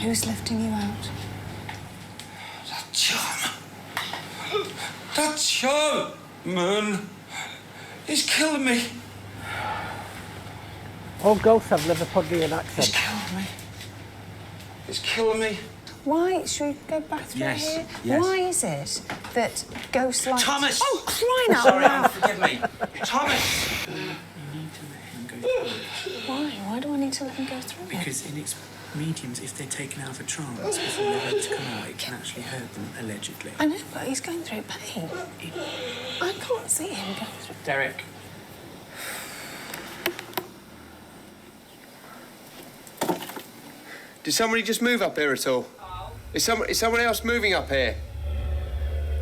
Who's lifting you out? That charm. That charm, man. He's killing me. All ghosts have Liverpudlian accents. He's killing me. He's killing me. Why? Should we go back through here? Yes. Why is it that ghosts like... Thomas! Oh, crying out Sorry, loud! forgive me. Thomas! You need to let him go through it. Why? Why do I need to let him go through it? Because in its mediums, if they're taken out of a trance before they're ready to come out, it can actually hurt them, allegedly. I know, but he's going through pain. I can't see him go through... Derek. Did somebody just move up here at all? Is someone else moving up here?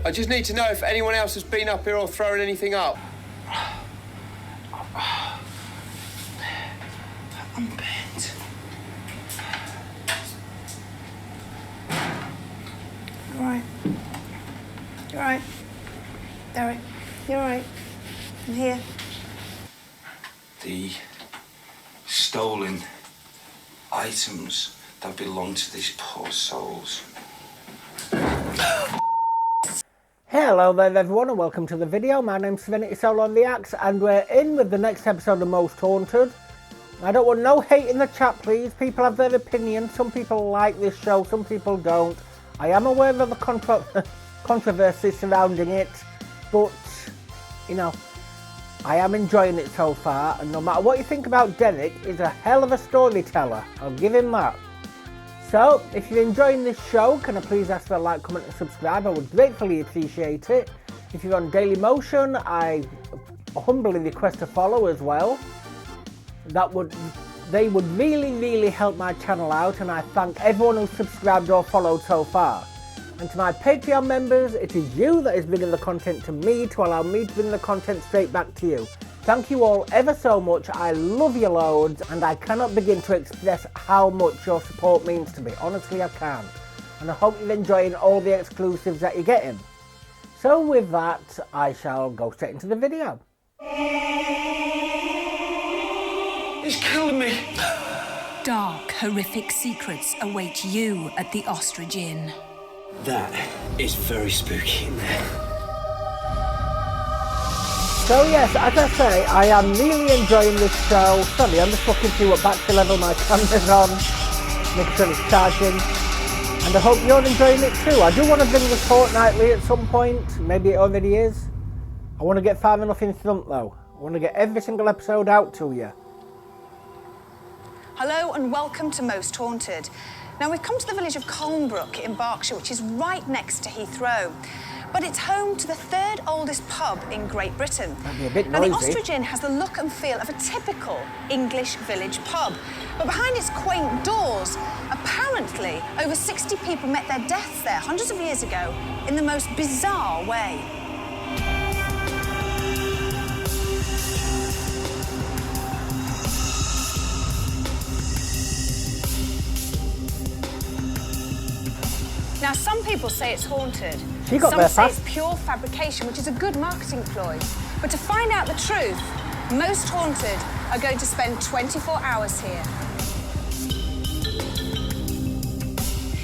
I just need to know if anyone else has been up here or thrown anything up. I'm bent. All right. You're all right. Derek, you're all right. I'm here. The stolen items that belong to these poor souls. Hello there everyone and welcome to the video. My name's Serenity Soul on the Axe and we're in with the next episode of Most Haunted. I don't want no hate in the chat please. People have their opinion. Some people like this show, some people don't. I am aware of the controversy surrounding it, but you know, I am enjoying it so far, and no matter what you think about Derek, he's a hell of a storyteller. I'll give him that. So, if you're enjoying this show, can I please ask for a like, comment and subscribe? I would gratefully appreciate it. If you're on Daily Motion, I humbly request a follow as well. They would really help my channel out, and I thank everyone who's subscribed or followed so far. And to my Patreon members, it is you that is bringing the content to me to allow me to bring the content straight back to you. Thank you all ever so much. I love you loads and I cannot begin to express how much your support means to me. Honestly, I can't. And I hope you're enjoying all the exclusives that you're getting. So with that, I shall go straight into the video. He's killing me. Dark, horrific secrets await you at the Ostrich Inn. That is very spooky in there. So yes, as I say, I am really enjoying this show. Sorry, I'm just looking to see what battery level my camera's on, making sure it's charging. And I hope you're enjoying it too. I do want to bring this fortnightly at some point. Maybe it already is. I want to get far enough in front though. I want to get every single episode out to you. Hello and welcome to Most Haunted. Now we've come to the village of Colnbrook in Berkshire, which is right next to Heathrow. But it's home to the third oldest pub in Great Britain. That'd be a bit now noisy. the Ostrich Inn has the look and feel of a typical English village pub. But behind its quaint doors, apparently over 60 people met their deaths there hundreds of years ago in the most bizarre way. Now, some people say it's haunted. Some say it's pure fabrication, which is a good marketing ploy. But to find out the truth, Most Haunted are going to spend 24 hours here.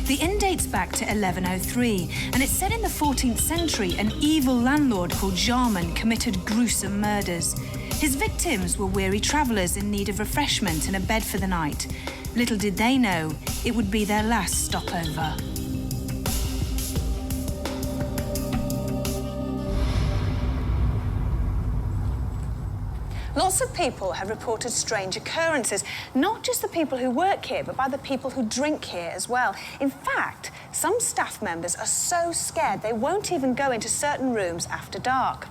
The inn dates back to 1103, and it's said in the 14th century an evil landlord called Jarman committed gruesome murders. His victims were weary travellers in need of refreshment and a bed for the night. Little did they know, it would be their last stopover. Lots of people have reported strange occurrences, not just the people who work here, but by the people who drink here as well. In fact, some staff members are so scared they won't even go into certain rooms after dark.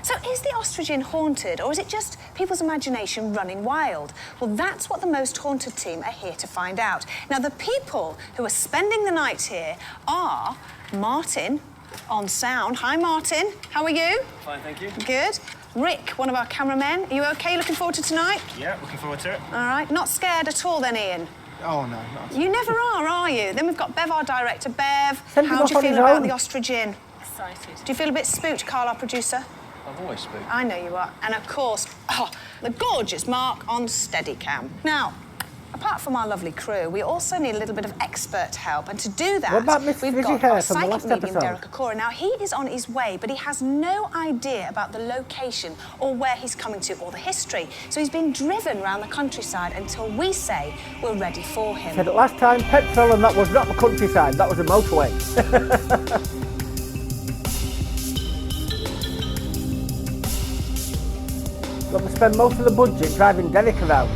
So is the Ostrich Inn haunted, or is it just people's imagination running wild? Well, that's what the Most Haunted team are here to find out. Now, the people who are spending the night here are Martin on sound. Hi, Martin. How are you? Fine, thank you. Good. Rick, one of our cameramen. Are you OK? Looking forward to tonight? Yeah, looking forward to it. All right. Not scared at all then, Ian? Oh, no, not. You never are you? Then we've got Bev, our director. Bev, Send how do you feel about the Ostrich Inn? Excited. Do you feel a bit spooked, Karl, our producer? I've always spooked. I know you are. And, of course, the gorgeous Mark on Steadicam. Now, Apart from our lovely crew, we also need a little bit of expert help, and to do that, what about Miss we've Fizzy got Hair our from the psychic last medium, episode? Derek Okora. Now, he is on his way, but he has no idea about the location or where he's coming to or the history. So he's been driven around the countryside until we say we're ready for him. Said it last time, petrol, and that was not the countryside, that was a motorway. Got to spend most of the budget driving Derek around.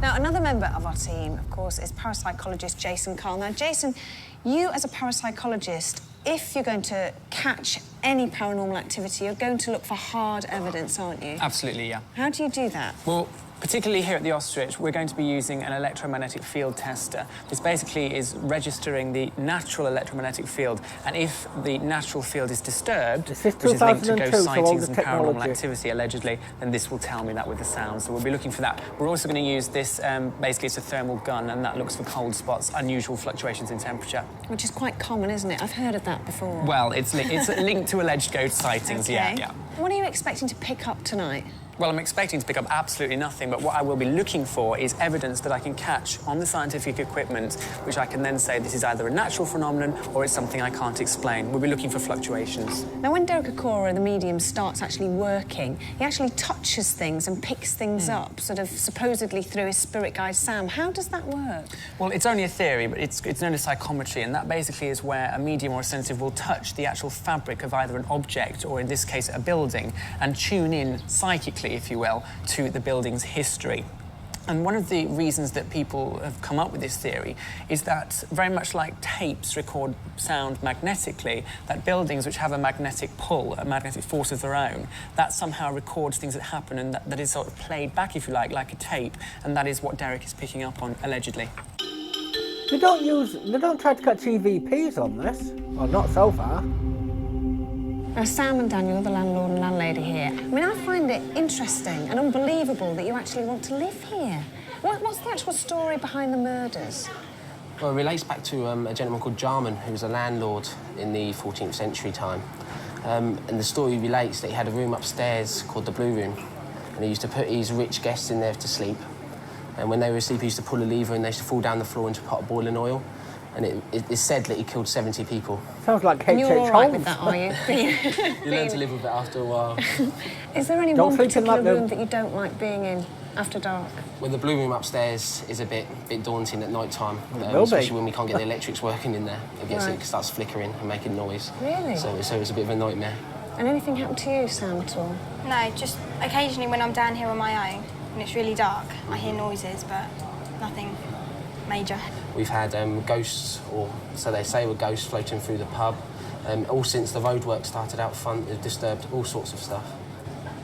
Now, another member of our team, of course, is parapsychologist Jason Karl. Now, Jason, you as a parapsychologist, if you're going to catch any paranormal activity, you're going to look for hard evidence, aren't you? Absolutely, yeah. How do you do that? Well, particularly here at the Ostrich, we're going to be using an electromagnetic field tester. This basically is registering the natural electromagnetic field, and if the natural field is disturbed, which is linked to ghost sightings and paranormal activity, allegedly, then this will tell me that with the sound. So we'll be looking for that. We're also going to use this, basically it's a thermal gun, and that looks for cold spots, unusual fluctuations in temperature. Which is quite common, isn't it? I've heard of that before. Well, it's linked to alleged ghost sightings, okay. yeah. What are you expecting to pick up tonight? Well, I'm expecting to pick up absolutely nothing, but what I will be looking for is evidence that I can catch on the scientific equipment, which I can then say this is either a natural phenomenon or it's something I can't explain. We'll be looking for fluctuations. Now, when Derek Okora, the medium, starts actually working, he actually touches things and picks things up, sort of supposedly through his spirit guide, Sam. How does that work? Well, it's only a theory, but it's known as psychometry, and that basically is where a medium or a sensitive will touch the actual fabric of either an object or, in this case, a building, and tune in psychically, if you will, to the building's history. And one of the reasons that people have come up with this theory is that, very much like tapes record sound magnetically, that buildings which have a magnetic pull, a magnetic force of their own, that somehow records things that happen, and that is sort of played back, if you like a tape, and that is what Derek is picking up on, allegedly. They don't try to catch EVPs on this. Well, not so far. Now, Sam and Daniel, the landlord and landlady here, I mean, I find it interesting and unbelievable that you actually want to live here. What's the actual story behind the murders? Well, it relates back to a gentleman called Jarman, who was a landlord in the 14th century time. And the story relates that he had a room upstairs called the Blue Room, and he used to put his rich guests in there to sleep. And when they were asleep, he used to pull a lever and they used to fall down the floor into a pot of boiling oil. And it's said that he killed 70 people. Sounds like H.H. Holmes. You're all right with that, are you? You learn to live with it after a while. Is there any one particular room that you don't like being in after dark? Well, the Blue Room upstairs is a bit daunting at night time, especially when we can't get the electrics working in there. It starts flickering and making noise. Really? So it's a bit of a nightmare. And anything happened to you, Sam, at all? No, just occasionally when I'm down here on my own and it's really dark, I hear noises, but nothing major. We've had ghosts, or so they say, were ghosts floating through the pub. All since the roadwork started out front, they've disturbed all sorts of stuff.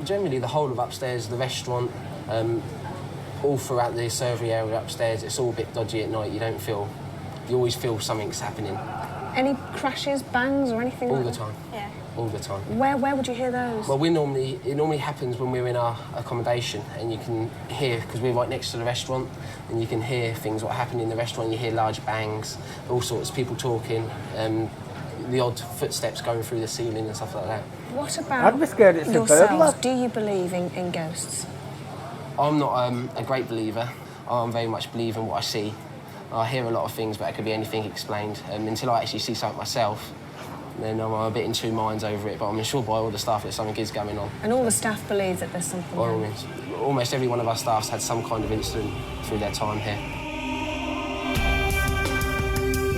Generally, the whole of upstairs, the restaurant, all throughout the surgery area upstairs, it's all a bit dodgy at night. You always feel something's happening. Any crashes, bangs, or anything all like the that? time. Yeah. All the time. Where would you hear those? Well, it normally happens when we're in our accommodation, and you can hear, because we're right next to the restaurant, and you can hear things what happen in the restaurant. You hear large bangs, all sorts of people talking, the odd footsteps going through the ceiling and stuff like that. What about I'd be scared it's yourselves? Do you believe in ghosts? I'm not a great believer. I'm very much believe in what I see. I hear a lot of things, but it could be anything explained. Until I actually see something myself, then I'm a bit in two minds over it, but I'm sure by all the staff that something is going on. And all the staff believe that there's something going on? Almost every one of our staff's had some kind of incident through their time here.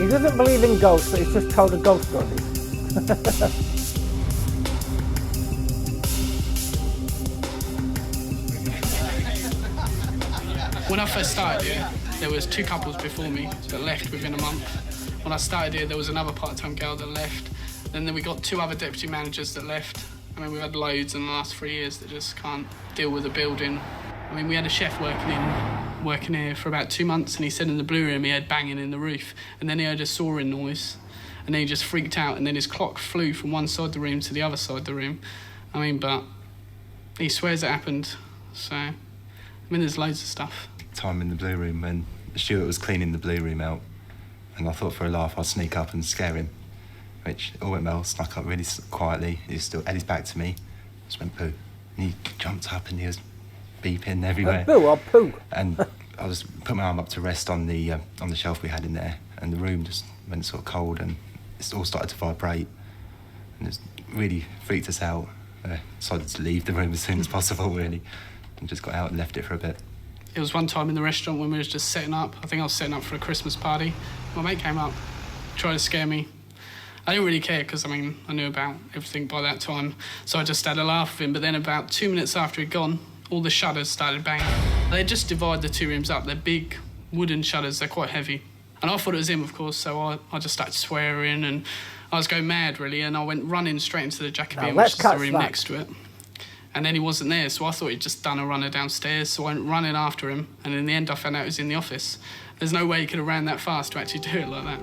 He doesn't believe in ghosts, but he's just told a ghost story. When I first started here, there was 2 couples before me that left within a month. When I started here, there was another part-time girl that left. Then we got 2 other deputy managers that left. I mean, we've had loads in the last 3 years that just can't deal with the building. I mean, we had a chef working here for about 2 months, and he said in the Blue Room he had banging in the roof, and then he heard a sawing noise, and then he just freaked out, and then his clock flew from one side of the room to the other side of the room. I mean, but he swears it happened, so, I mean, there's loads of stuff. Time in the Blue Room when the steward was cleaning the Blue Room out, and I thought for a laugh I'd sneak up and scare him, which all went well. Snuck up really quietly. He still had his back to me. Just went poo, and he jumped up and he was beeping everywhere. Boo or poo? And I just put my arm up to rest on the shelf we had in there, and the room just went sort of cold, and it all started to vibrate, and it really freaked us out. Decided to leave the room as soon as possible, really, and just got out and left it for a bit. It was one time in the restaurant when we were just setting up. I think I was setting up for a Christmas party. My mate came up, tried to scare me. I didn't really care because, I mean, I knew about everything by that time, so I just had a laugh with him. But then about 2 minutes after he'd gone, all the shutters started banging. They just divide the two rooms up. They're big wooden shutters, they're quite heavy. And I thought it was him, of course, so I just started swearing and I was going mad, really, and I went running straight into the Jacobean, which is the room next to it. And then he wasn't there, so I thought he'd just done a runner downstairs, so I went running after him, and in the end I found out he was in the office. There's no way he could have ran that fast to actually do it like that.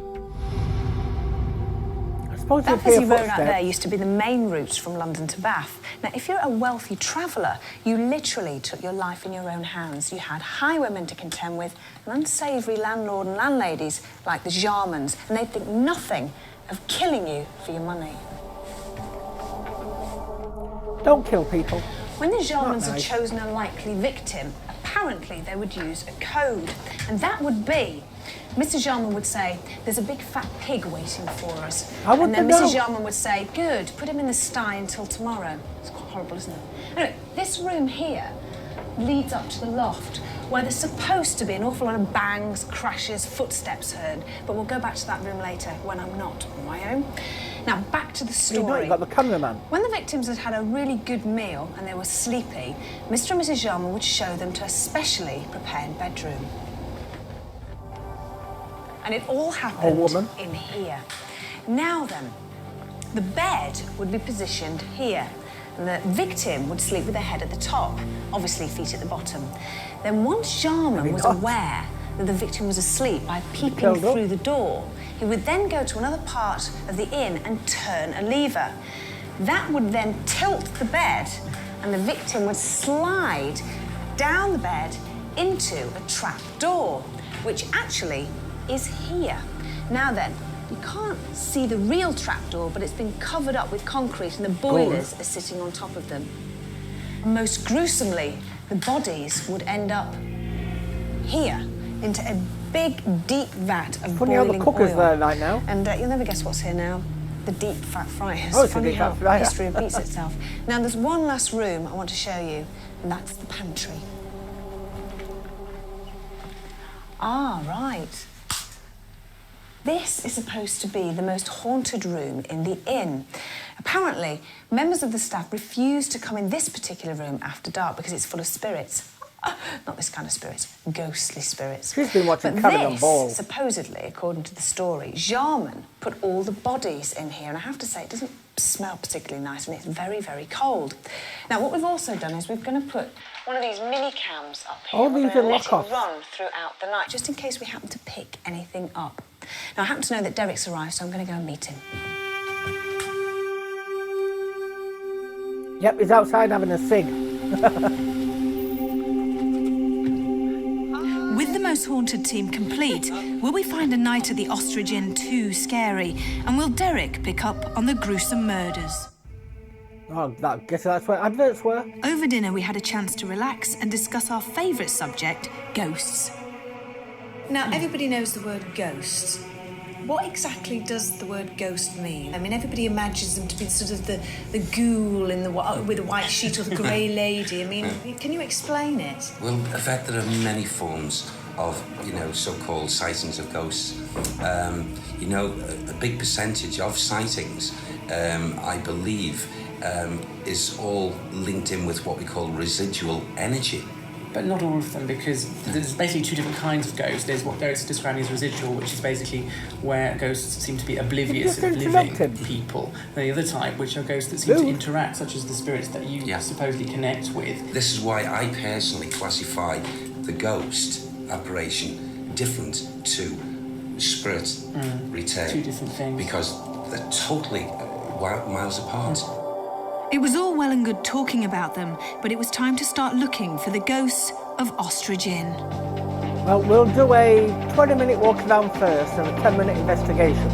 That busy road out there used to be the main route from London to Bath. Now, if you're a wealthy traveller, you literally took your life in your own hands. You had highwaymen to contend with, and unsavoury landlord and landladies like the Jarmans, and they'd think nothing of killing you for your money. Don't kill people. When the Jarmans had chosen a likely victim, apparently they would use a code, and that would be Mr. Jarman would say, "There's a big fat pig waiting for us." And then Mrs. Jarman would say, "Good, put him in the sty until tomorrow." It's quite horrible, isn't it? Anyway, this room here leads up to the loft, where there's supposed to be an awful lot of bangs, crashes, footsteps heard. But we'll go back to that room later when I'm not on my own. Now, back to the story. You've got the cameraman. When the victims had had a really good meal and they were sleepy, Mr. and Mrs. Jarman would show them to a specially prepared bedroom. And it all happened in here. Now then, the bed would be positioned here, and the victim would sleep with their head at the top, obviously feet at the bottom. Then once Jarman was aware that the victim was asleep by peeping through the door, he would then go to another part of the inn and turn a lever. That would then tilt the bed, and the victim would slide down the bed into a trap door, which actually is here. Now then, you can't see the real trapdoor, but it's been covered up with concrete and the boilers are sitting on top of them. Most gruesomely, the bodies would end up here, into a big, deep vat of boiling oil. Funny how the cooker's there right now. And you'll never guess what's here now. The deep fat fryers. Oh, it's funny a deep how fat fryer. history repeats itself. Now, there's one last room I want to show you, and that's the pantry. Ah, right. This is supposed to be the most haunted room in the inn. Apparently, members of the staff refuse to come in this particular room after dark because it's full of spirits. Not this kind of spirits, ghostly spirits. She's been watching But Cabin on Ball. this, supposedly, according to the story, Jarman put all the bodies in here, and I have to say, it doesn't smell particularly nice, and it's very, very cold. Now, what we've also done is we're going to put one of these mini cams up here. Oh, these are let it lock-offs. run throughout the night, just in case we happen to pick anything up. Now, I happen to know that Derek's arrived, so I'm going to go and meet him. Yep, he's outside having a cig. With the Most Haunted team complete, will we find a night at the Ostrich Inn too scary? And will Derek pick up on the gruesome murders? Oh, I guess that's where adverts were. Over dinner, we had a chance to relax and discuss our favourite subject, ghosts. Now, everybody knows the word ghost. What exactly does the word ghost mean? I mean, everybody imagines them to be sort of the ghoul in the with a white sheet or the grey lady. I mean, can you explain it? Well, in fact, there are many forms of, so-called sightings of ghosts. A big percentage of sightings, I believe, is all linked in with what we call residual energy. But not all of them, because there's basically two different kinds of ghosts. There's what ghosts describe as residual, which is basically where ghosts seem to be oblivious of living people. And the other type, which are ghosts that seem to interact, such as the spirits that you supposedly connect with. This is why I personally classify the ghost apparition different to spirit return. Two different things. Because they're totally miles apart. It was all well and good talking about them, but it was time to start looking for the ghosts of Ostrich Inn. Well, we'll do a 20-minute walk around first and a 10-minute investigation.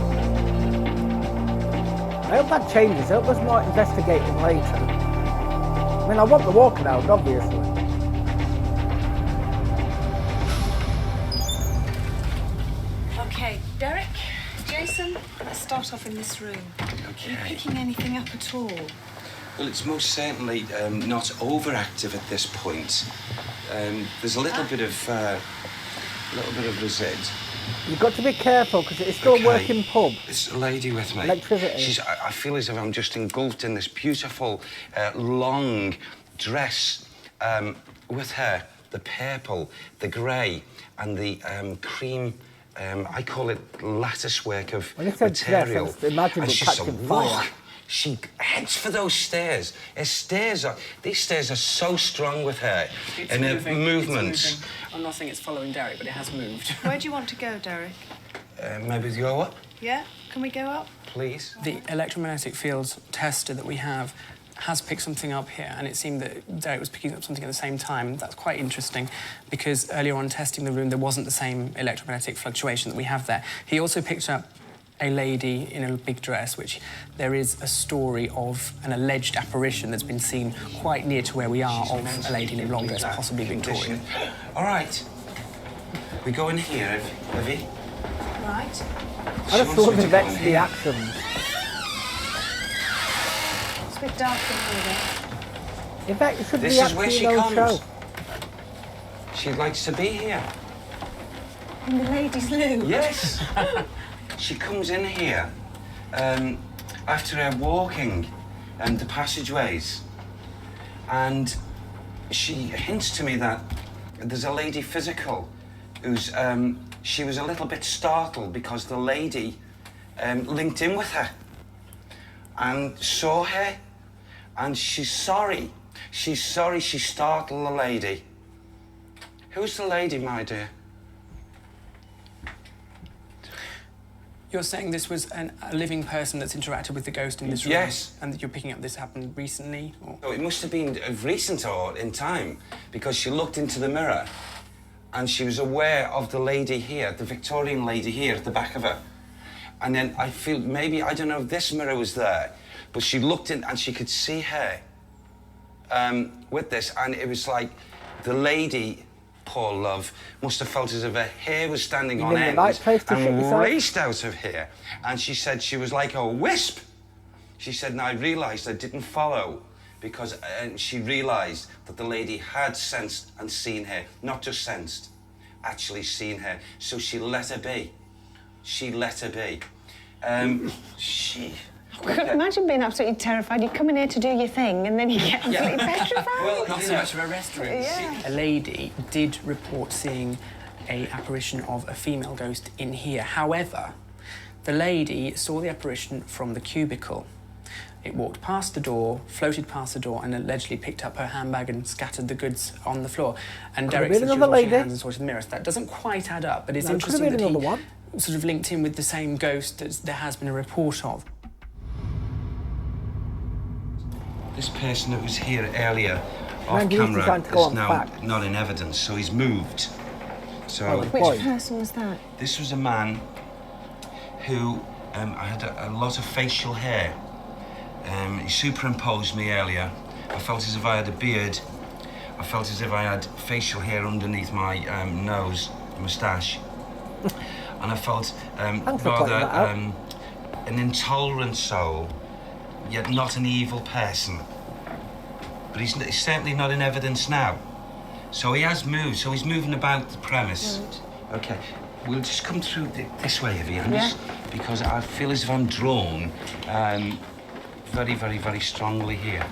I hope that changes. I hope there's more investigating later. I mean, I want the walk around, obviously. start off in this room. Okay. Are you picking anything up at all? Well, it's most certainly not overactive at this point. There's a little bit of resid. You've got to be careful because it's still a working pub. It's a lady with me. Electricity. I feel as if I'm just engulfed in this beautiful, long dress with her. The purple, the grey, and the cream. I call it lattice work of material. Dress, imagine and it she's catching fire. She heads for those stairs. These stairs are so strong with her. It's and her moving, movements. It's moving. I'm not saying it's following Derek, but it has moved. Where do you want to go, Derek? Maybe go up, Yeah? Can we go up? please. The electromagnetic field tester that we have has picked something up here, and it seemed that Derek was picking up something at the same time. That's quite interesting, because earlier on testing the room, there wasn't the same electromagnetic fluctuation that we have there. He also picked up a lady in a big dress, which there is a story of an alleged apparition that's been seen quite near to where we are of a lady in a long dress, possibly Victorian. All right. We go in here, Evie. Right. I just love Yvette's reactions. It's a bit dark in here. Yvette, you should This react is where to she your own comes. show. She likes to be here. In the ladies' loo? Yes. She comes in here after her walking the passageways, and she hints to me that there's a lady physical who's she was a little bit startled because the lady linked in with her and saw her, and she's sorry. She's sorry she startled the lady. Who's the lady, my dear? You're saying this was a living person that's interacted with the ghost in this room? Yes. And that you're picking up this happened recently? Or? Oh, it must have been recent or in time, because she looked into the mirror and she was aware of the lady here, the Victorian lady here at the back of her. And then I feel maybe, I don't know if this mirror was there, but she looked in and she could see her with this, and it was like the lady, poor love, must have felt as if her hair was standing on end and raced out of here. And she said she was like a wisp. She said, and I realised I didn't follow because she realised that the lady had sensed and seen her. Not just sensed, actually seen her. So she let her be. She let her be. Imagine being absolutely terrified. You come in here to do your thing and then you get absolutely petrified. Well, not so much of a rest room. Yeah. A lady did report seeing an apparition of a female ghost in here. However, the lady saw the apparition from the cubicle. It walked past the door, floated past the door, and allegedly picked up her handbag and scattered the goods on the floor. And Derek said she was washing her hands and saw the mirror. That doesn't quite add up, but it's interesting that he sort of linked in with the same ghost that there has been a report of. This person that was here earlier off camera is now not in evidence, so he's moved. So which person was that? This was a man who had a lot of facial hair. He superimposed me earlier. I felt as if I had a beard. I felt as if I had facial hair underneath my nose, moustache. And I felt rather an intolerant soul, yet not an evil person. But he's certainly not in evidence now. So he has moved, so he's moving about the premise. Right. Okay, we'll just come through this way, Evie, because I feel as if I'm drawn very, very, very strongly here.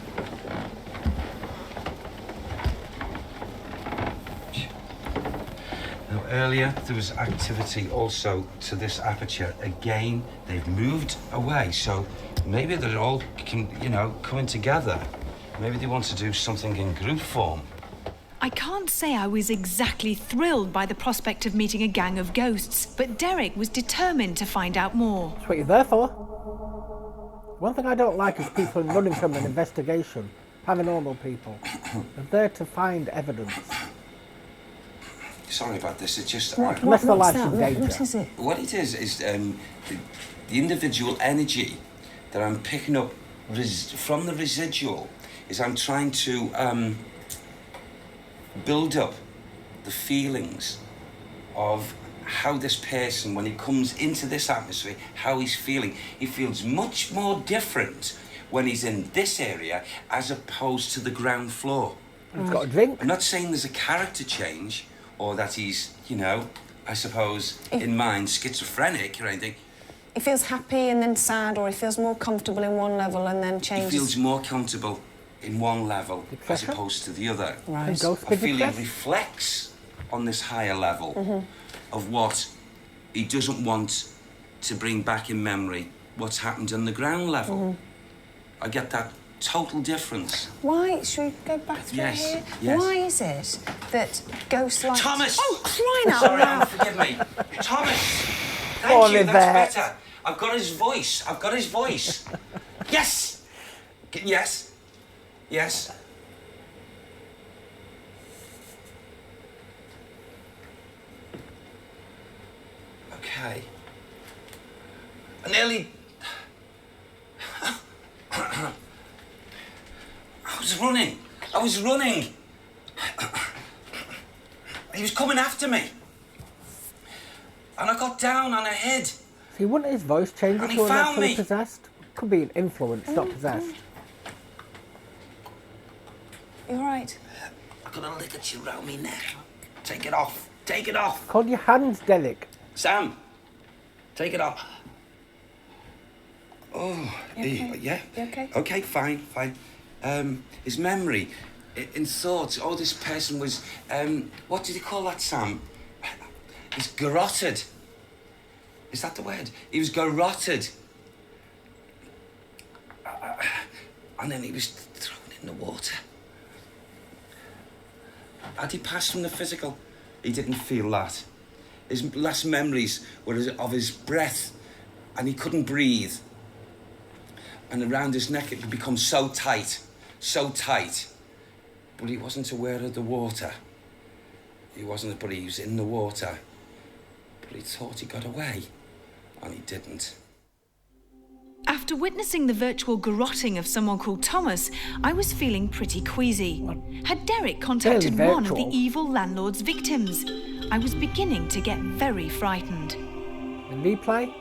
Now, earlier, there was activity also to this aperture. Again, they've moved away, so maybe they're all, coming together. Maybe they want to do something in group form. I can't say I was exactly thrilled by the prospect of meeting a gang of ghosts, but Derek was determined to find out more. That's what you're there for. One thing I don't like is people running from an investigation. Paranormal people. They're there to find evidence. Sorry about this, it's just... What is it? What it is the individual energy that I'm picking up from the residual is I'm trying to build up the feelings of how this person, when he comes into this atmosphere, how he's feeling. He feels much more different when he's in this area as opposed to the ground floor. He's got a drink. I'm not saying there's a character change or that he's, you know, I suppose, in mind, schizophrenic or anything. He feels happy and then sad, or he feels more comfortable in one level and then changes. He feels more comfortable in one level as opposed to the other. Right. I feel he reflects on this higher level of what he doesn't want to bring back in memory, what's happened on the ground level. I get that total difference. Why? Should we go back through here? Yes. Why is it that ghosts like... Thomas! Oh, crying out Sorry, loud! forgive me. Thomas! Thank Go on, you, Yvette. that's better. I've got his voice. I've got his voice. Yes! Yes. Yes. Okay. I nearly... I was running. I was running. He was coming after me. And I got down and I hid. See, wouldn't his voice change And if he he was found actually me. possessed? Could be an influence, not possessed. You're right. I've got a ligature around me neck. Take it off. Take it off. Hold your hands, Derek. Sam, take it off. Oh, okay? yeah. You okay? Okay, fine, fine. His memory, in thoughts, oh, this person was, what did he call that, Sam? He's garroted. Is that the word? He was garroted. And then he was thrown in the water. Had he passed from the physical? He didn't feel that. His last memories were of his breath, and he couldn't breathe. And around his neck it had become so tight. But he wasn't aware of the water. He wasn't, but he was in the water. But he thought he got away, and he didn't. After witnessing the virtual garrotting of someone called Thomas, I was feeling pretty queasy. Had Derek contacted Very one of the virtual. evil landlord's victims? I was beginning to get very frightened. And replay?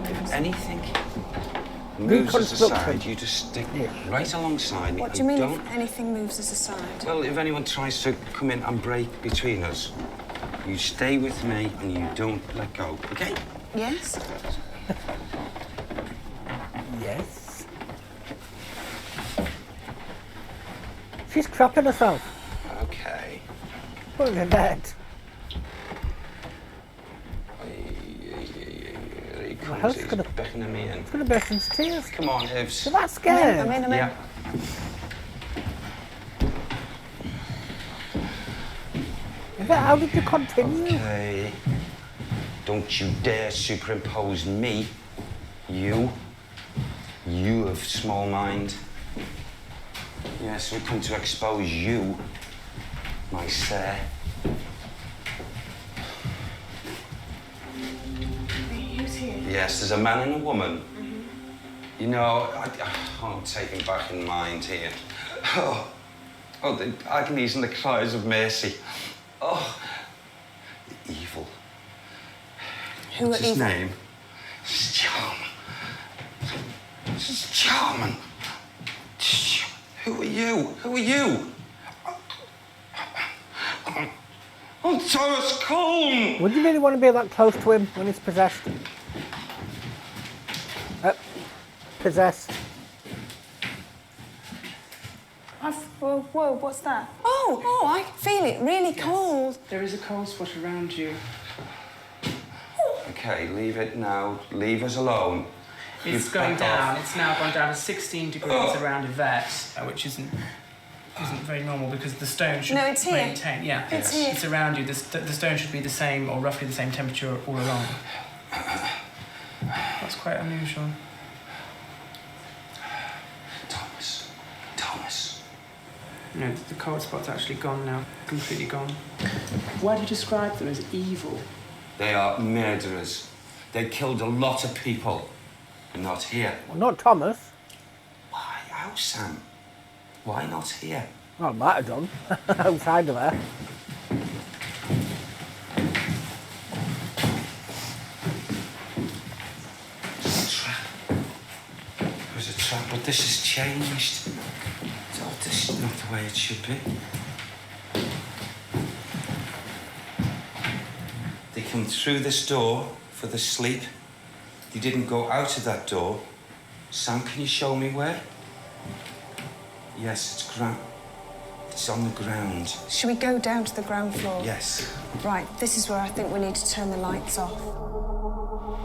If anything moves us Reconstruction. aside, you just stick right alongside me. What do you mean Don't... if anything moves us aside? Well, if anyone tries to come in and break between us, you stay with me and you don't let go, okay? Yes? Yes. She's trapping herself. Okay. Put her in bed. He's beckoning me in. It's going to burst into tears. Come on, Ivs. You're that scared. I'm in. Yeah. Yvette, how did you continue? Okay. Don't you dare superimpose me. You of small mind. Yes, we come to expose you, my sir. Yes, there's a man and a woman. You know, I'm taken back in mind here. Oh, the agonies and the cries of mercy. Oh, the evil. Who What's are his evil? name? This is Charman. This is Charman. Who are you? Who are you? I'm Thomas Colm. Would you really want to be that close to him when he's possessed? Possessed. Whoa, what's that? Oh, I feel it really cold. There is a cold spot around you. Okay, leave it now. Leave us alone. It's You going back down. off. It's now gone down to 16 degrees around Yvette, which isn't very normal because the stone should No, it's here. maintain. Yeah, It's here. It's around you. The stone should be the same or roughly the same temperature all along. That's quite unusual. Thomas. No, the cold spot's actually gone now. Completely gone. Why do you describe them as evil? They are murderers. They killed a lot of people. Not here. Well, not Thomas. Why? How, Sam? Why not here? Well, might have done. Outside of there. But this has changed. Oh, this is not the way it should be. They come through this door for the sleep. They didn't go out of that door. Sam, can you show me where? Yes, it's on the ground. Should we go down to the ground floor? Yes. Right, this is where I think we need to turn the lights off.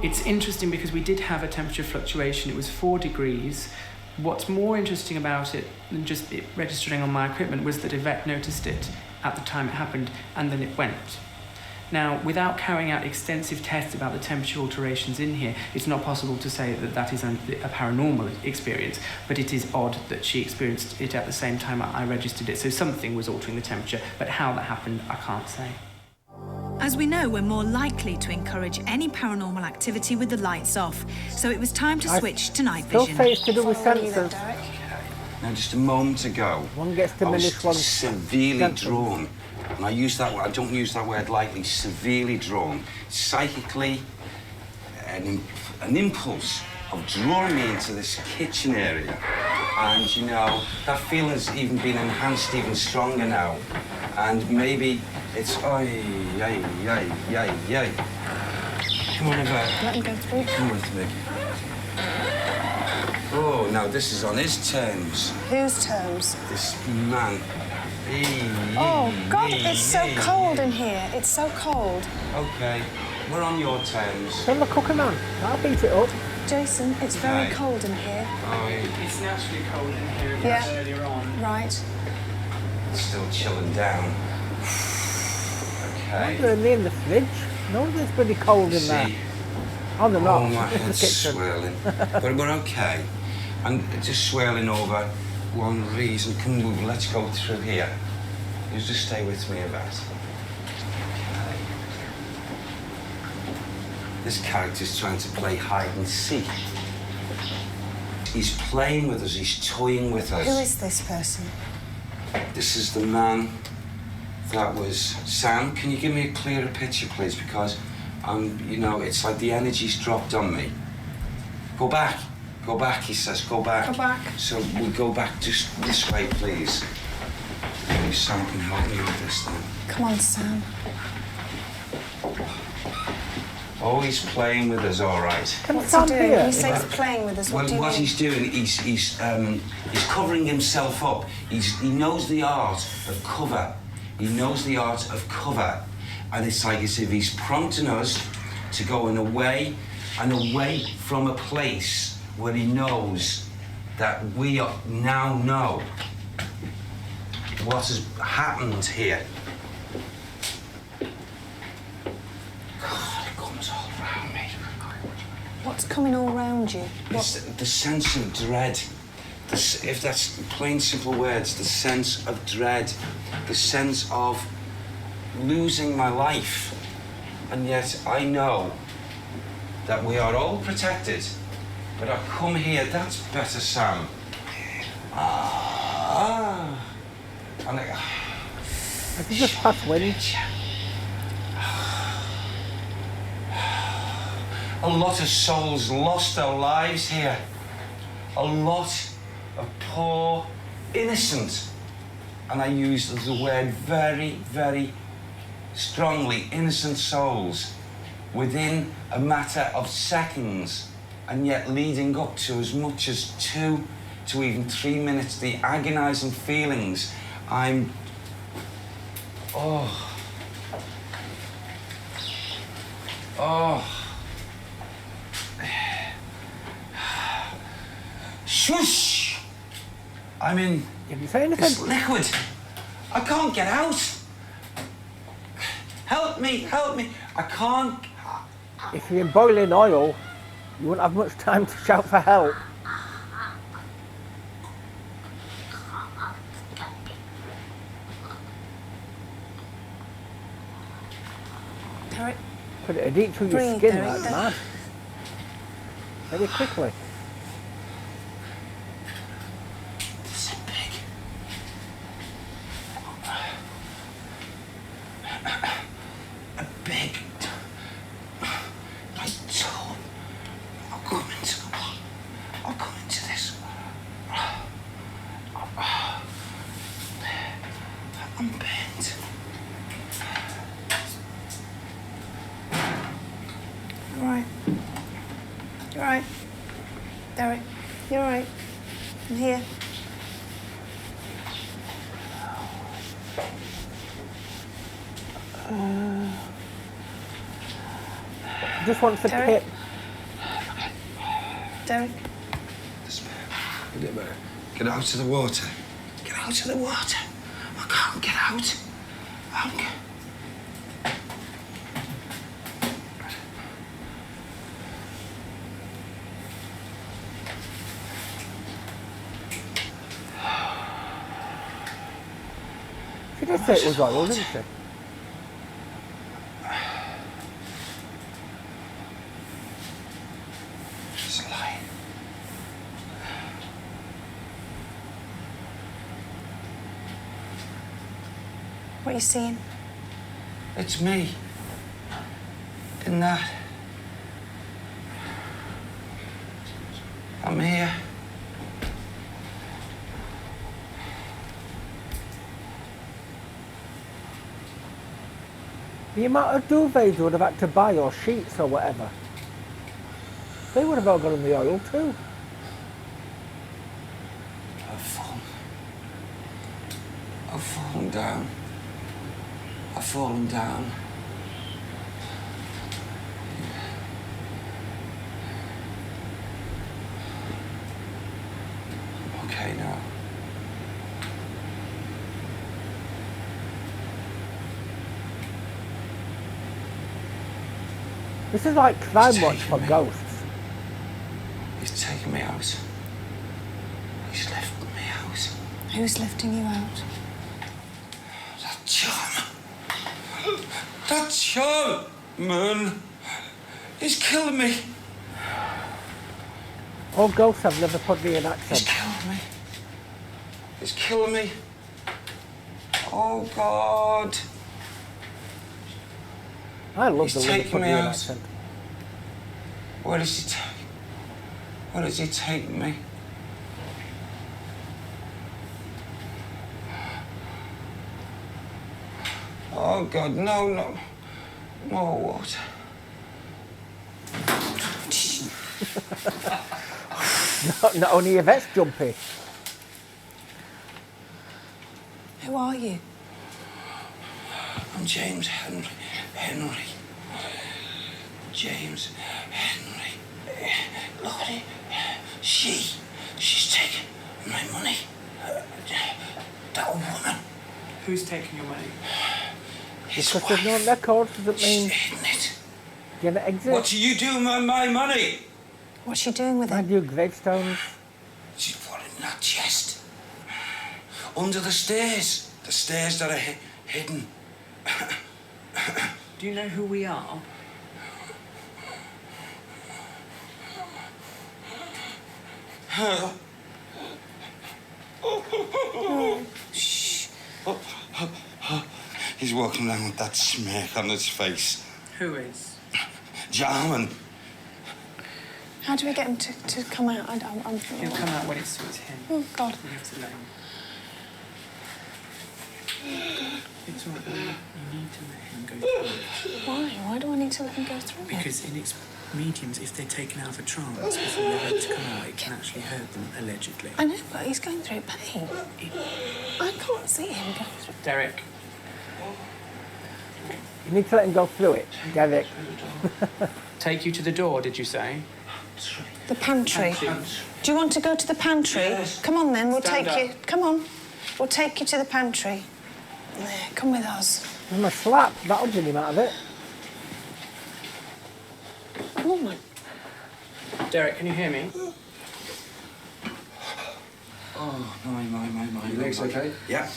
It's interesting because we did have a temperature fluctuation. It was 4 degrees. What's more interesting about it than just it registering on my equipment was that Yvette noticed it at the time it happened, and then it went. Now, without carrying out extensive tests about the temperature alterations in here, it's not possible to say that that is a paranormal experience, but it is odd that she experienced it at the same time I registered it. So something was altering the temperature, but how that happened, I can't say. As we know, we're more likely to encourage any paranormal activity with the lights off, so it was time to switch to night vision. Still say it's to do with sensors. Now, just a moment ago, one gets I was diminished, one severely drawn. And I use that word, I don't use that word lightly, severely drawn. Psychically, an impulse of drawing me into this kitchen area. And, you know, that feeling's even been enhanced even stronger now. And maybe it's, Come on, Yvette. Let him go through. Come with me. Oh, now this is on his terms. Whose terms? This man. Oh, God, it's so cold in here. It's so cold. Okay, we're on your terms. Turn the cooker on. I'll beat it up. Jason, it's very cold in here. It's naturally cold in here earlier on. Right. It's still chilling down. Okay. They're in the fridge. No, it's pretty cold in there. Oh, they're not. Oh, my head's swirling. But we're okay. And just swirling over one reason. Come move, let's go through here. You just stay with me, Yvette. Okay. This character's trying to play hide and seek. He's playing with us, he's toying with us. Who is this person? This is the man that was... Sam, can you give me a clearer picture, please? Because, you know, it's like the energy's dropped on me. Go back, he says, go back. Go back. So we go back just this way, please. Maybe Sam can help me with this then. Come on, Sam. Oh, he's playing with us, all right. What's he doing? When you say he's playing with us, what do you mean? What he's doing, he's covering himself up. He knows the art of cover. He knows the art of cover. And it's like as if he's prompting us to go away from a place where he knows that we now know what has happened here. God, it comes all around me. What's coming all around you? It's the sense of dread. If that's plain, simple words, the sense of dread, the sense of losing my life. And yet I know that we are all protected. But I come here, that's better, Sam. And I think just past wind. A lot of souls lost their lives here. A lot of poor, innocent, and I use the word very, very strongly, innocent souls, within a matter of seconds, and yet leading up to as much as 2 to even 3 minutes, the agonizing feelings. Shush! I'm in this liquid. I can't get out. Help me, I can't. If you're in boiling oil, you won't have much time to shout for help. Derek, Put it deep through your breathe, skin Derek. like mad. Very quickly. Derek, you're all right. I'm here. Just wants the Derek? pit. Derek? Get out of the water. Get out of the water. I can't get out. She did say it was oil, didn't she? It's a lie. What are you seeing? It's me. In that. I'm here. The amount of duvets you would have had to buy, or sheets or whatever. They would have all gone in the oil too. I've fallen down. I've fallen down. I'm okay now. This is like crime watch for ghosts. He's taken me out. He's left me out. Who's lifting you out? That charm. That charm, man. He's killing me. All ghosts have Liverpudlian accents. He's killing me. He's killing me. Oh, God. I love He's the taking me Liverpudlian out. accent. Where does he take? Where does he take me? Oh God, no, no, more water. Not only Yvette's jumpy. Who are you? I'm James Henry. James Henry. Lordy, she's taking my money. That woman. Who's taking your money? His Because wife. there's no record, does it mean? She's hidden it. Do you exit? What do you do with my money? What's she doing with I it? do gravestones. She's put it in that chest. Under the stairs. The stairs that are hidden. Do you know who we are? Shh. He's walking around with that smirk on his face. Who is? Jarman. How do we get him to come out? I'm He'll come out when it suits him. Oh, God. We have to let him. It's all right. You need to let him go through it. Why? Why do I need to let him go through it? Because in its mediums, if they're taken out of a trance before they're ready to come out, it can actually hurt them, allegedly. I know, but he's going through pain. I can't see him go through. Derek. You need to let him go through it, Derek. Take you to the door, did you say? The pantry. Pantry. Do you want to go to the pantry? Yes. Come on then, we'll Stand take up. you. Come on. We'll take you to the pantry. There, come with us. Give him a slap, that'll bring him out of it. Oh my. Derek, can you hear me? Oh, my. Your legs okay? Yeah.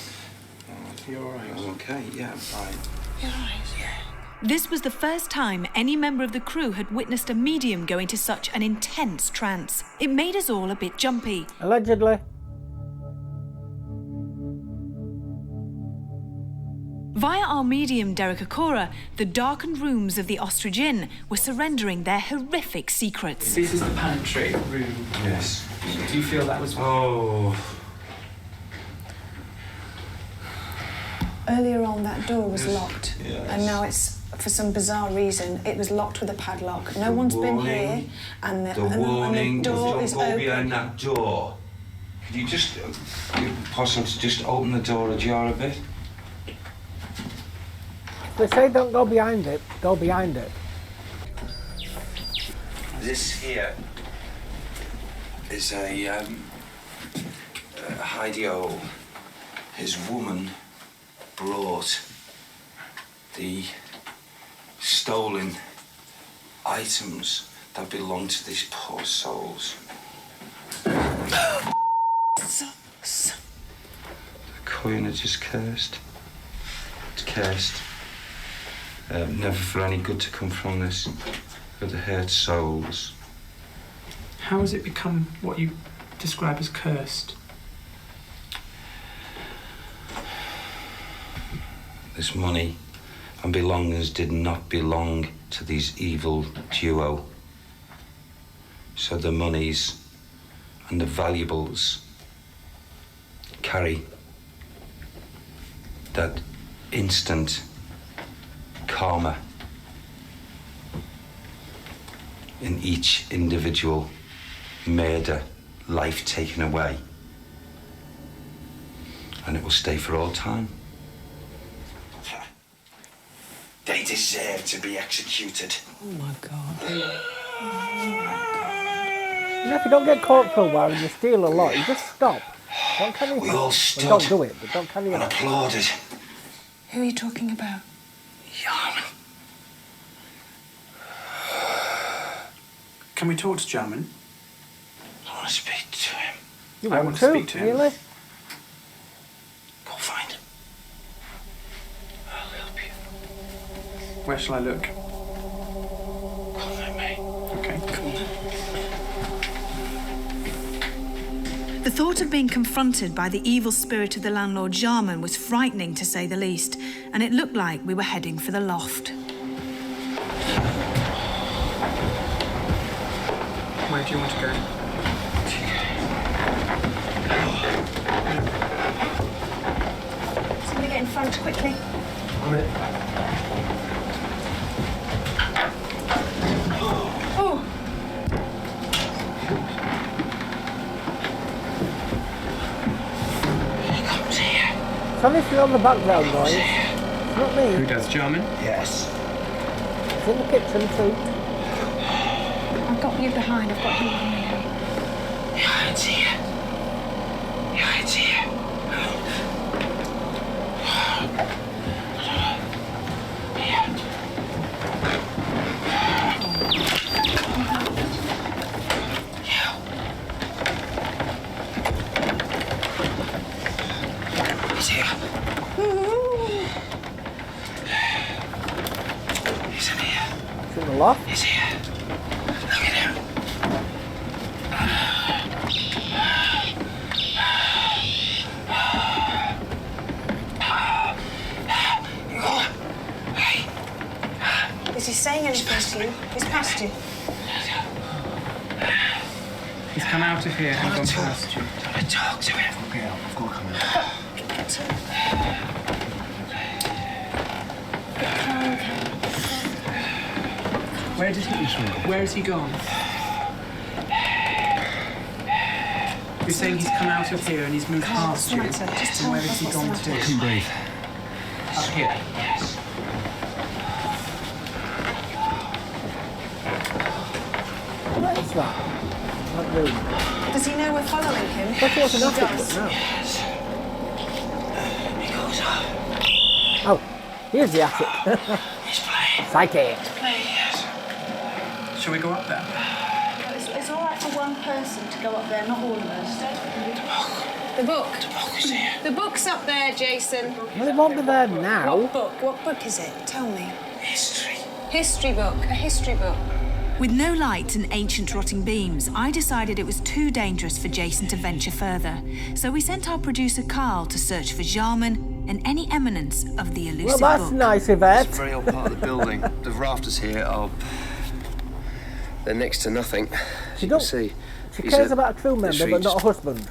You're all right. I'm okay, yeah, I'm fine. You're right. This was the first time any member of the crew had witnessed a medium go into such an intense trance. It made us all a bit jumpy. Allegedly. Via our medium, Derek Akora, the darkened rooms of the Ostrich Inn were surrendering their horrific secrets. This is the pantry room. Yes. Do you feel that was... Oh. Earlier on, that door was locked, Yes. and now it's, for some bizarre reason, it was locked with a padlock. No one's been here, and the door is don't go open. behind that door. Could you just, possibly just open the door ajar a bit? They say don't go behind it, go behind it. This here is a Heidi-O. His woman brought the stolen items that belong to these poor souls. The coin is just cursed. It's cursed. Never for any good to come from this. For the hurt souls. How has it become what you describe as cursed? This money and belongings did not belong to these evil duo. So the monies and the valuables carry that instant karma in each individual murder, life taken away. And it will stay for all time. They deserve to be executed. Oh my God. You know, if you don't get caught for a while and you steal a lot, you just stop. Don't carry on. We all stood Well, don't do it, but don't carry on. and applauded. Who are you talking about? Yarman. Can we talk to Jarman? I want to speak to him. You I want want to? to speak to him. Really? Go find him. I'll help you. Where shall I look? Come with me. Okay. The thought of being confronted by the evil spirit of the landlord Jarman was frightening, to say the least, and it looked like we were heading for the loft. Where do you want to go? Somebody get in front quickly. Oh! He comes here. It's honestly on the background, boys. It's not Who me. does, Jarman? Yes. It's in the kitchen too. I've got you behind, I've got you behind. He hides here. He hides here. He's here. He's in here. It's in the loft. He's here. Look at him. Hey. Is he saying anything to you? He's past you. He's come out of here and gone past you. I want to talk to him. Okay, I've got to come out. Where has he gone? You're saying he's come out of here and he's moved past you. What's the matter? Just tell Where us has he what's the gone matter. to? I can breathe. Up here. Yes. What is that? That room. Does he know we're following him? That's what's He enough does. now. Yes. He goes up. Oh, here's the attic. He's playing. Psychic. Yes. Shall we go up there? It's all right for one person to go up there, not all of us. The book. The book is here. The book's up there, Jason. Well, it won't be there now. What book? What book is it? Tell me. History. History book. A history book. With no light and ancient rotting beams, I decided it was too dangerous for Jason to venture further. So we sent our producer Karl to search for Jarman and any eminence of the Well, elusive that's book. nice, Yvette. It's a very old part of the building. The rafters here are... they're next to nothing. As you can see. She He's cares about a crew member, literally but not a just- husband.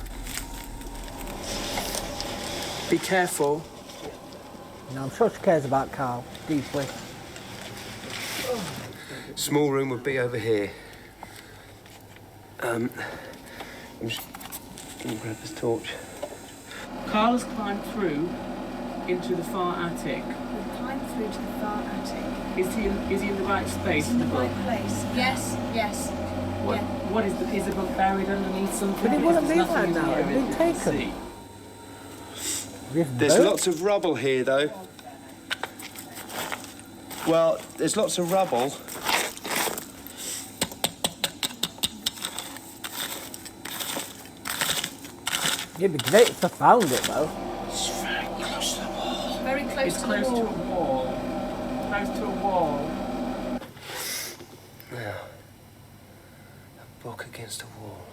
Be careful. No, I'm sure she cares about Karl deeply. Small room would be over here. I'm just gonna grab this torch. Karl has climbed through into the far attic. We've climbed through to the far attic. Is he in the right space? He's in the right place. Yes, yes. What? Yeah. What is the book buried underneath something? But it Because wouldn't there's be nothing like in that, the it'd area been that you can taken. see. There's lots of rubble here, though. Well, there's lots of rubble. It'd be great if I found it, though. It's very close to the wall. Very close It's to close the to a wall. wall. Close to a wall. Now, a book against a wall.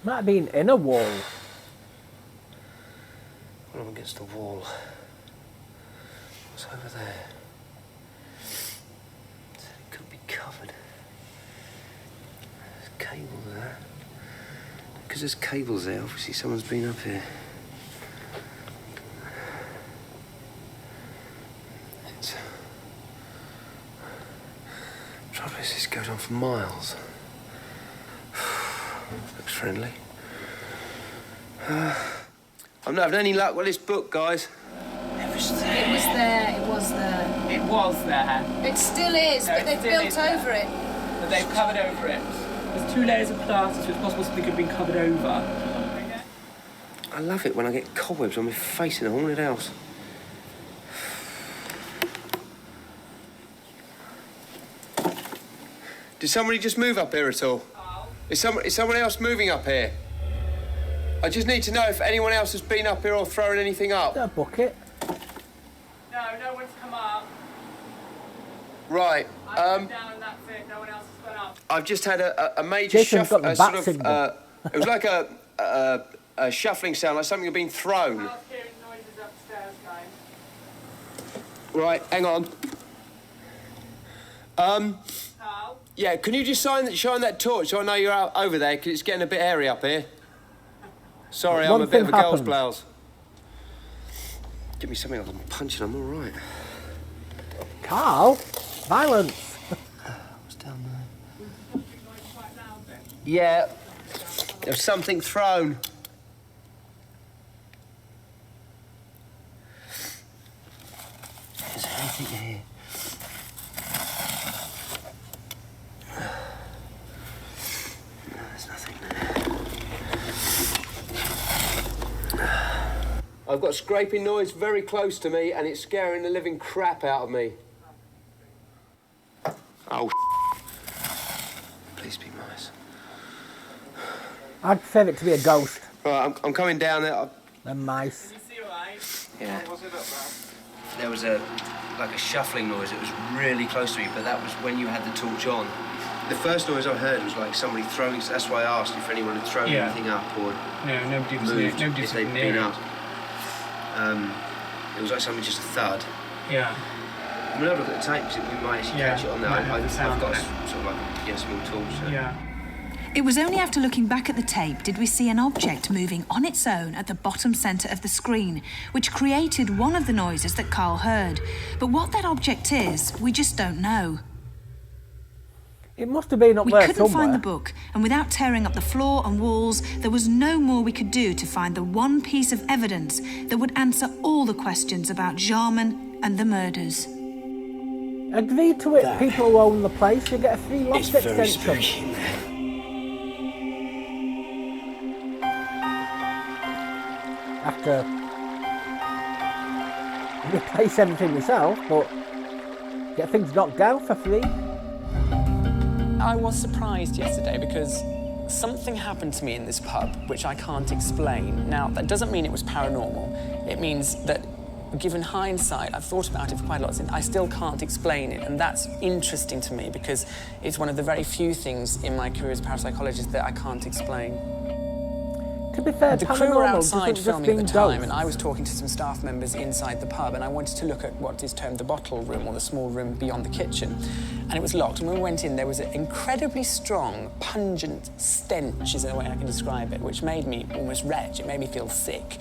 Might be an inner wall. Well, I'm against the wall. What's over there? It could be covered. There's a cable there. Because there's cables there, obviously someone's been up here. It's... trouble is, this goes on for miles. Looks friendly. I'm not having any luck with this book, guys. It was there. It was there. It was there. It still is, No, but it they've still built is there. over it. But they've covered over it. There's 2 layers of plaster, so it's possible something could have been covered over. I love it when I get cobwebs on my face in a haunted house. Did somebody just move up here at all? Is someone else moving up here? I just need to know if anyone else has been up here or thrown anything up. Is that a bucket? No, no one's come up. Right. I've been down and that's it. No one else has gone up. I've just had a major Jason's shuffle. got the bat signal. It was like a shuffling sound, like something had been thrown. Carl's hearing noises upstairs, guys. Right, hang on. Carl? Yeah, can you just shine that torch so I know you're out over there, because it's getting a bit hairy up here. Sorry, I'm a bit of a girl's blouse. Give me something I can punch and I'm all right. Karl? Violence. What's down there? Yeah, there's something thrown. Is there anything here? No, there's nothing there. I've got scraping noise very close to me and it's scaring the living crap out of me. Oh, please be nice. I'd prefer it to be a ghost. Right, I'm coming down there. Than mice. Yeah. There was a shuffling noise. It was really close to me, but that was when you had the torch on. The first noise I heard was like somebody throwing. That's why I asked if anyone had thrown anything up or No, nobody was moved near, if they'd been up. It was like something just a thud. Yeah. I'm gonna have a look at the tape because we might actually catch it on there. I've got sort of like a small torch. So. Yeah. It was only after looking back at the tape did we see an object moving on its own at the bottom centre of the screen, which created one of the noises that Karl heard. But what that object is, we just don't know. It must have been up We there couldn't somewhere. find the book, and without tearing up the floor and walls, there was no more we could do to find the one piece of evidence that would answer all the questions about Jarman and the murders. Agree to it, people who own the place, you get a free loft extension. After replace everything yourself, but get things knocked down for free. I was surprised yesterday because something happened to me in this pub which I can't explain. Now, that doesn't mean it was paranormal. It means that, given hindsight, I've thought about it for quite a lot, and I still can't explain it. And that's interesting to me because it's one of the very few things in my career as a parapsychologist that I can't explain. To be fair, The crew were paranormal outside doesn't filming at just the mean time, and ghosts. I was talking to some staff members inside the pub, and I wanted to look at what is termed the bottle room, or the small room beyond the kitchen. And it was locked, and when we went in, there was an incredibly strong, pungent stench, is the way I can describe it, which made me almost retch. It made me feel sick.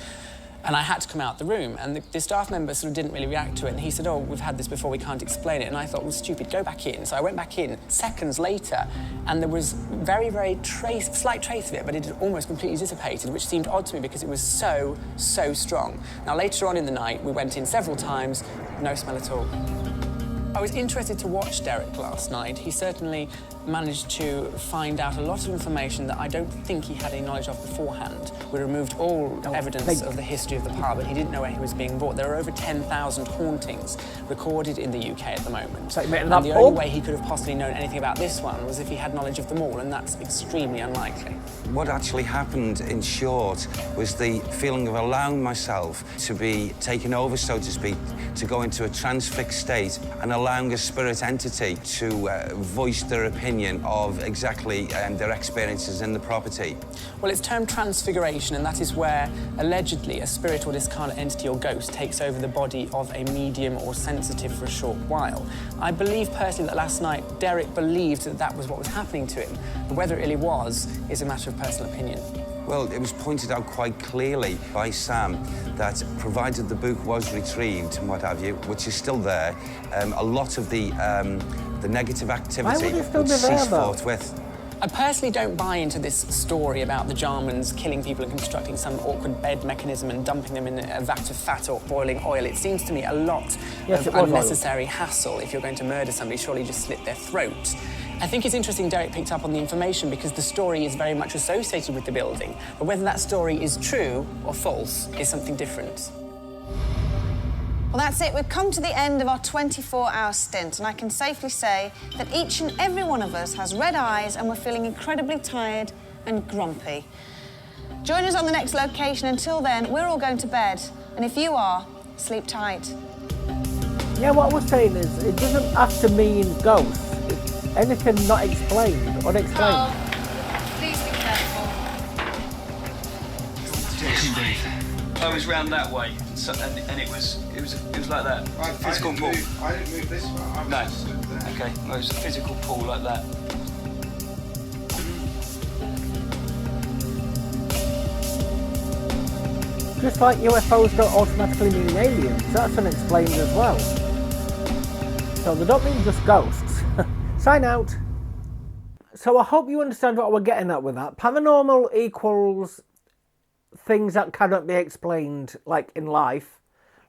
And I had to come out the room, and the staff member sort of didn't really react to it, and he said, oh, we've had this before, we can't explain it. And I thought, well, stupid, go back in. So I went back in seconds later, and there was very, very slight trace of it, but it had almost completely dissipated, which seemed odd to me because it was so, so strong. Now, later on in the night, we went in several times, no smell at all. I was interested to watch Derek last night. He certainly managed to find out a lot of information that I don't think he had any knowledge of beforehand. We removed all evidence of the history of the pub, and he didn't know where he was being brought. There are over 10,000 hauntings recorded in the UK at the moment. So and the only way he could have possibly known anything about this one was if he had knowledge of them all, and that's extremely unlikely. What actually happened, in short, was the feeling of allowing myself to be taken over, so to speak, to go into a transfixed state and allowing a spirit entity to voice their opinion of exactly their experiences in the property. Well, it's termed transfiguration, and that is where, allegedly, a spirit or discarnate entity or ghost takes over the body of a medium or sensitive for a short while. I believe personally that last night Derek believed that that was what was happening to him, but whether it really was is a matter of personal opinion. Well, it was pointed out quite clearly by Sam that, provided the book was retrieved and what have you, which is still there, a lot of the negative activity would cease forthwith. I personally don't buy into this story about the Jarmans killing people and constructing some awkward bed mechanism and dumping them in a vat of fat or boiling oil. It seems to me a lot of unnecessary hassle. If you're going to murder somebody, surely just slit their throat. I think it's interesting Derek picked up on the information because the story is very much associated with the building, but whether that story is true or false is something different. Well, that's it. We've come to the end of our 24-hour stint, and I can safely say that each and every one of us has red eyes and we're feeling incredibly tired and grumpy. Join us on the next location. Until then, we're all going to bed, and if you are, sleep tight. Yeah, what I was saying is, it doesn't have to mean ghosts. It's anything not explained, unexplained. Oh, please be careful. I was round that way, so, and it was like that. Physical pool. I didn't move this far. No. Okay. No, it was a physical pool like that. Just like UFOs don't automatically mean aliens, that's unexplained as well. So they don't mean just ghosts. Sign out. So I hope you understand what we're getting at with that. Paranormal equals things that cannot be explained, like in life,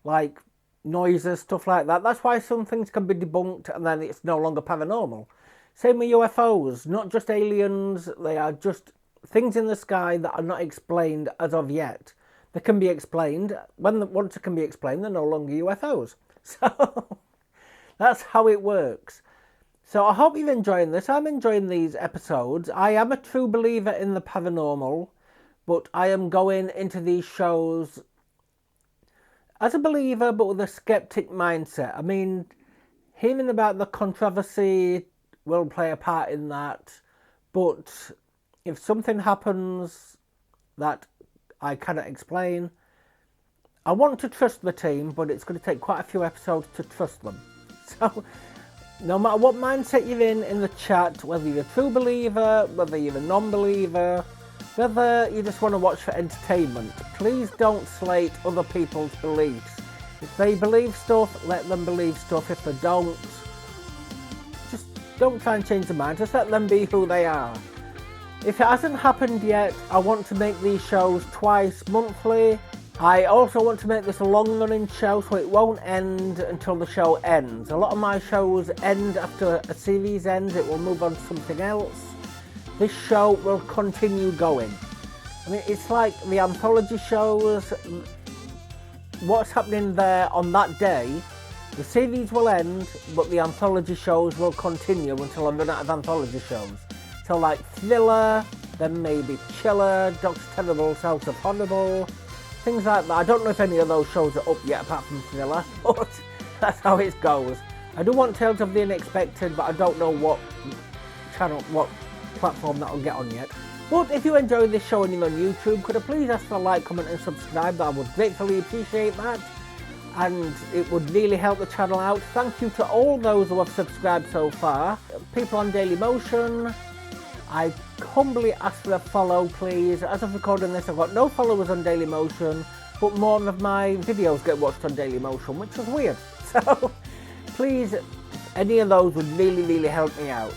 like noises, stuff like that. That's why some things can be debunked and then it's no longer paranormal. Same with UFOs, not just aliens, they are just things in the sky that are not explained as of yet. They can be explained. Once it can be explained, they're no longer UFOs. So that's how it works. So I hope you're enjoying this. I'm enjoying these episodes. I am a true believer in the paranormal, but I am going into these shows as a believer, but with a skeptic mindset. I mean, hearing about the controversy will play a part in that, but if something happens that I cannot explain, I want to trust the team, but it's going to take quite a few episodes to trust them. So no matter what mindset you're in the chat, whether you're a true believer, whether you're a non-believer, whether you just want to watch for entertainment, please don't slate other people's beliefs. If they believe stuff, let them believe stuff. If they don't, just don't try and change their mind. Just let them be who they are. If it hasn't happened yet, I want to make these shows twice monthly. I also want to make this a long-running show, so it won't end until the show ends. A lot of my shows end after a series ends. It will move on to something else. This show will continue going. I mean, it's like the anthology shows. What's happening there on that day, the series will end, but the anthology shows will continue until I'm run out of anthology shows. So like Thriller, then maybe Chiller, Doctor Terrible's House of Horrible, things like that. I don't know if any of those shows are up yet apart from Thriller, but that's how it goes. I do want Tales of the Unexpected, but I don't know what channel, what platform that'll get on yet. But if you enjoy this show and you're on YouTube, could I please ask for a like, comment and subscribe? I would gratefully appreciate that, and it would really help the channel out. Thank you to all those who have subscribed so far. People on Dailymotion, I humbly ask for a follow, please. As of recording this, I've got no followers on Dailymotion, but more of my videos get watched on Dailymotion, which was weird. So please, any of those would really help me out.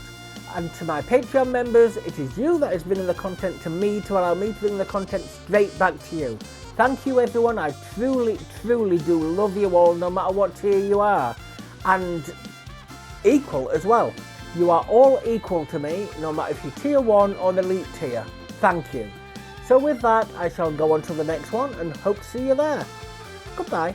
And to my Patreon members, it is you that is bringing the content to me to allow me to bring the content straight back to you. Thank you everyone, I truly do love you all, no matter what tier you are. And equal as well. You are all equal to me, no matter if you're tier 1 or the elite tier. Thank you. So with that, I shall go on to the next one and hope to see you there. Goodbye.